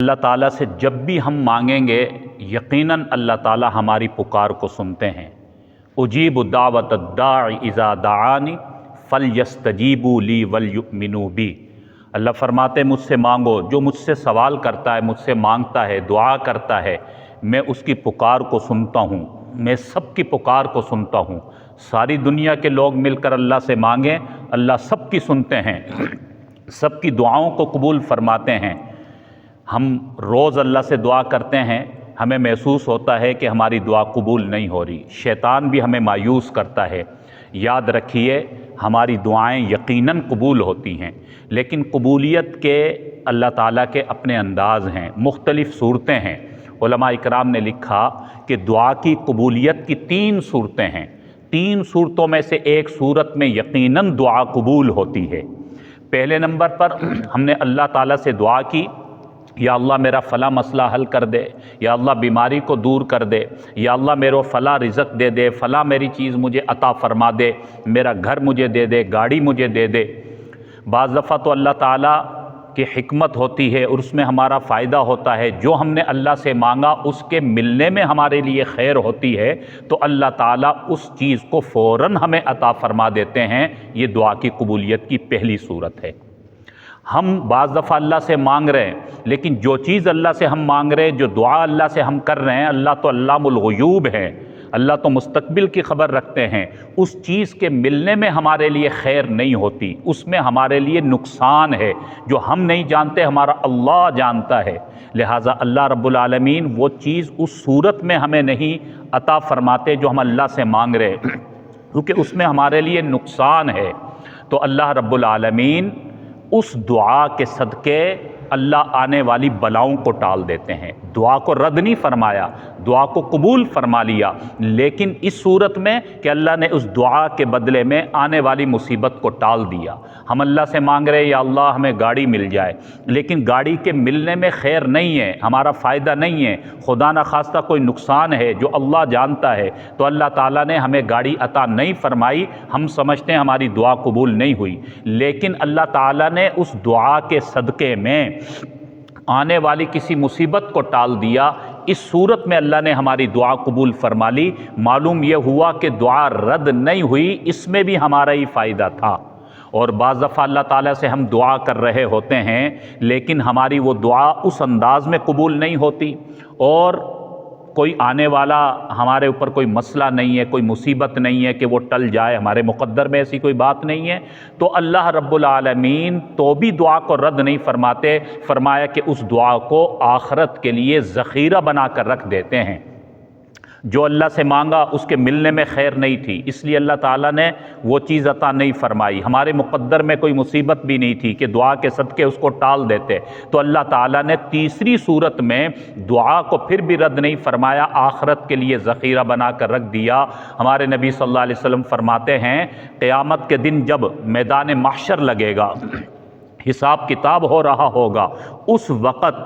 اللہ تعالیٰ سے جب بھی ہم مانگیں گے یقیناً اللہ تعالیٰ ہماری پکار کو سنتے ہیں۔ اجیب دعوت الداع اذا دعانی فلیستجیبوا لی ولیؤمنوا بی۔ اللہ فرماتے مجھ سے مانگو، جو مجھ سے سوال کرتا ہے، مجھ سے مانگتا ہے، دعا کرتا ہے، میں اس کی پکار کو سنتا ہوں، میں سب کی پکار کو سنتا ہوں۔ ساری دنیا کے لوگ مل کر اللہ سے مانگیں، اللہ سب کی سنتے ہیں، سب کی دعاؤں کو قبول فرماتے ہیں۔ ہم روز اللہ سے دعا کرتے ہیں، ہمیں محسوس ہوتا ہے کہ ہماری دعا قبول نہیں ہو رہی، شیطان بھی ہمیں مایوس کرتا ہے۔ یاد رکھیے ہماری دعائیں یقیناً قبول ہوتی ہیں، لیکن قبولیت کے اللہ تعالیٰ کے اپنے انداز ہیں، مختلف صورتیں ہیں۔ علماء اکرام نے لکھا کہ دعا کی قبولیت کی 3 صورتیں ہیں، 3 صورتوں میں سے ایک صورت میں یقیناً دعا قبول ہوتی ہے۔ پہلے نمبر پر ہم نے اللہ تعالیٰ سے دعا کی، یا اللہ میرا فلاں مسئلہ حل کر دے، یا اللہ بیماری کو دور کر دے، یا اللہ میرے فلاں رزق دے دے، فلاں میری چیز مجھے عطا فرما دے، میرا گھر مجھے دے دے، گاڑی مجھے دے دے۔ بعض دفعہ تو اللہ تعالیٰ کی حکمت ہوتی ہے اور اس میں ہمارا فائدہ ہوتا ہے، جو ہم نے اللہ سے مانگا اس کے ملنے میں ہمارے لیے خیر ہوتی ہے تو اللہ تعالیٰ اس چیز کو فوراً ہمیں عطا فرما دیتے ہیں۔ یہ دعا کی قبولیت کی پہلی صورت ہے۔ ہم بعض دفعہ اللہ سے مانگ رہے ہیں، لیکن جو چیز اللہ سے ہم مانگ رہے ہیں، جو دعا اللہ سے ہم کر رہے ہیں، اللہ تو علام الغیوب ہے، اللہ تو مستقبل کی خبر رکھتے ہیں، اس چیز کے ملنے میں ہمارے لیے خیر نہیں ہوتی، اس میں ہمارے لیے نقصان ہے، جو ہم نہیں جانتے ہمارا اللہ جانتا ہے۔ لہٰذا اللہ رب العالمین وہ چیز اس صورت میں ہمیں نہیں عطا فرماتے جو ہم اللہ سے مانگ رہے ہیں، کیونکہ اس میں ہمارے لیے نقصان ہے۔ تو اللہ رب العالمین اس دعا کے صدقے اللہ آنے والی بلاؤں کو ٹال دیتے ہیں۔ دعا کو رد نہیں فرمایا، دعا کو قبول فرما لیا، لیکن اس صورت میں کہ اللہ نے اس دعا کے بدلے میں آنے والی مصیبت کو ٹال دیا۔ ہم اللہ سے مانگ رہے یا اللہ ہمیں گاڑی مل جائے، لیکن گاڑی کے ملنے میں خیر نہیں ہے، ہمارا فائدہ نہیں ہے، خدا نخواستہ کوئی نقصان ہے جو اللہ جانتا ہے، تو اللہ تعالیٰ نے ہمیں گاڑی عطا نہیں فرمائی، ہم سمجھتے ہیں ہماری دعا قبول نہیں ہوئی، لیکن اللہ تعالیٰ نے اس دعا کے صدقے میں آنے والی کسی مصیبت کو ٹال دیا۔ اس صورت میں اللہ نے ہماری دعا قبول فرما لی۔ معلوم یہ ہوا کہ دعا رد نہیں ہوئی، اس میں بھی ہمارا ہی فائدہ تھا۔ اور بعض دفعہ اللہ تعالیٰ سے ہم دعا کر رہے ہوتے ہیں، لیکن ہماری وہ دعا اس انداز میں قبول نہیں ہوتی، اور کوئی آنے والا ہمارے اوپر کوئی مسئلہ نہیں ہے، کوئی مصیبت نہیں ہے کہ وہ ٹل جائے، ہمارے مقدر میں ایسی کوئی بات نہیں ہے، تو اللہ رب العالمین تو بھی دعا کو رد نہیں فرماتے، فرمایا کہ اس دعا کو آخرت کے لیے ذخیرہ بنا کر رکھ دیتے ہیں۔ جو اللہ سے مانگا اس کے ملنے میں خیر نہیں تھی، اس لیے اللہ تعالیٰ نے وہ چیز عطا نہیں فرمائی، ہمارے مقدر میں کوئی مصیبت بھی نہیں تھی کہ دعا کے صدقے اس کو ٹال دیتے، تو اللہ تعالیٰ نے تیسری صورت میں دعا کو پھر بھی رد نہیں فرمایا، آخرت کے لیے ذخیرہ بنا کر رکھ دیا۔ ہمارے نبی صلی اللہ علیہ وسلم فرماتے ہیں قیامت کے دن جب میدان محشر لگے گا، حساب کتاب ہو رہا ہوگا، اس وقت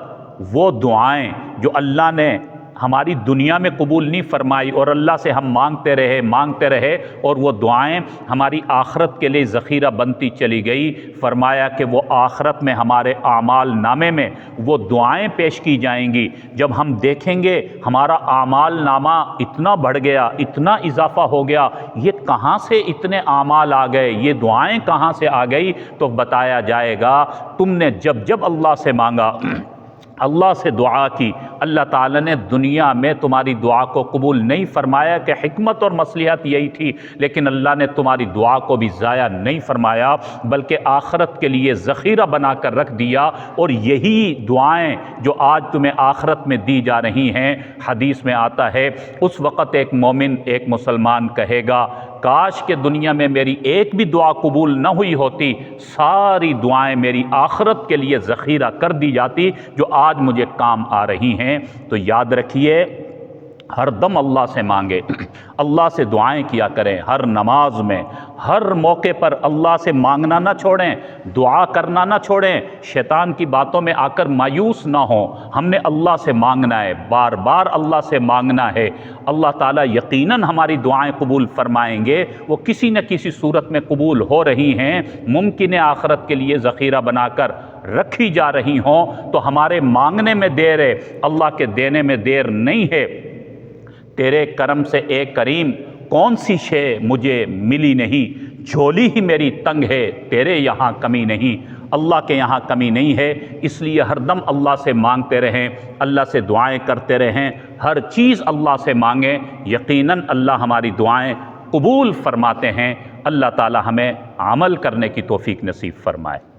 وہ دعائیں جو اللہ نے ہماری دنیا میں قبول نہیں فرمائی اور اللہ سے ہم مانگتے رہے اور وہ دعائیں ہماری آخرت کے لیے ذخیرہ بنتی چلی گئی، فرمایا کہ وہ آخرت میں ہمارے اعمال نامے میں وہ دعائیں پیش کی جائیں گی۔ جب ہم دیکھیں گے ہمارا اعمال نامہ اتنا بڑھ گیا، اتنا اضافہ ہو گیا، یہ کہاں سے اتنے اعمال آ گئے، یہ دعائیں کہاں سے آ گئی، تو بتایا جائے گا تم نے جب اللہ سے مانگا، اللہ سے دعا کی، اللہ تعالیٰ نے دنیا میں تمہاری دعا کو قبول نہیں فرمایا کہ حکمت اور مصلحت یہی تھی، لیکن اللہ نے تمہاری دعا کو بھی ضائع نہیں فرمایا بلکہ آخرت کے لیے ذخیرہ بنا کر رکھ دیا۔ اور یہی دعائیں جو آج تمہیں آخرت میں دی جا رہی ہیں، حدیث میں آتا ہے اس وقت ایک مومن، ایک مسلمان کہے گا کاش کہ دنیا میں میری ایک بھی دعا قبول نہ ہوئی ہوتی، ساری دعائیں میری آخرت کے لیے ذخیرہ کر دی جاتی جو آج مجھے کام آ رہی ہیں۔ تو یاد رکھیے ہر دم اللہ سے مانگے، اللہ سے دعائیں کیا کریں، ہر نماز میں، ہر موقع پر اللہ سے مانگنا نہ چھوڑیں، دعا کرنا نہ چھوڑیں، شیطان کی باتوں میں آ کر مایوس نہ ہوں۔ ہم نے اللہ سے مانگنا ہے، بار بار اللہ سے مانگنا ہے۔ اللہ تعالیٰ یقیناً ہماری دعائیں قبول فرمائیں گے، وہ کسی نہ کسی صورت میں قبول ہو رہی ہیں، ممکن آخرت کے لیے ذخیرہ بنا کر رکھی جا رہی ہوں، تو ہمارے مانگنے میں دیر ہے، اللہ کے دینے میں دیر نہیں ہے۔ تیرے کرم سے اے کریم کون سی شے مجھے ملی نہیں، جھولی ہی میری تنگ ہے، تیرے یہاں کمی نہیں۔ اللہ کے یہاں کمی نہیں ہے، اس لیے ہر دم اللہ سے مانگتے رہیں، اللہ سے دعائیں کرتے رہیں، ہر چیز اللہ سے مانگیں، یقیناً اللہ ہماری دعائیں قبول فرماتے ہیں۔ اللہ تعالی ہمیں عمل کرنے کی توفیق نصیب فرمائے۔